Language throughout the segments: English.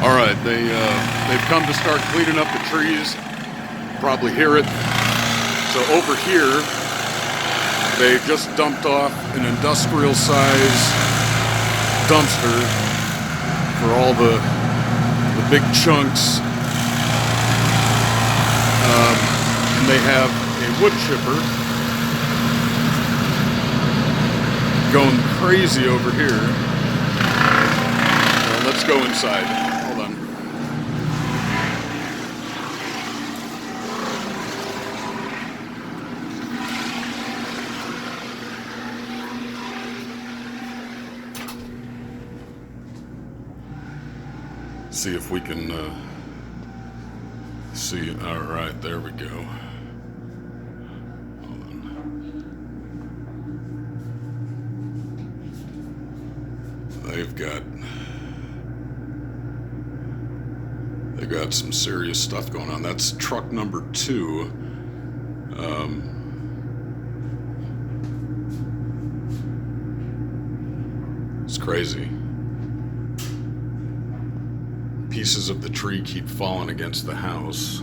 All right, they've come to start cleaning up the trees. Probably hear it. So over here, they just dumped off an industrial size dumpster for all the big chunks. And they have a wood chipper going crazy over here. Let's go inside. Hold on. See if we can see. All right, there we go. Hold on. They've got some serious stuff going on. That's truck number 2. It's crazy. Pieces of the tree keep falling against the house.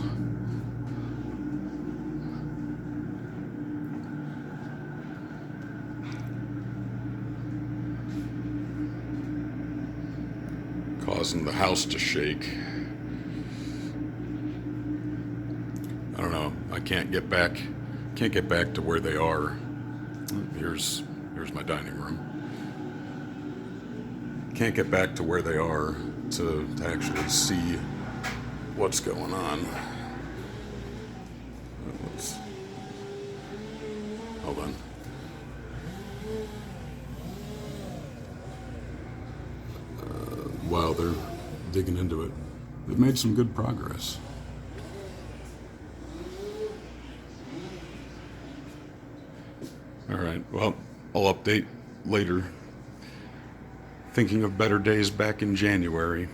Causing the house to shake. I don't know. I can't get back to where they are. Here's my dining room. Can't get back to where they are to actually see what's going on. Hold on. While they're digging into it, they've made some good progress. All right, well, I'll update later. Thinking of better days back in January.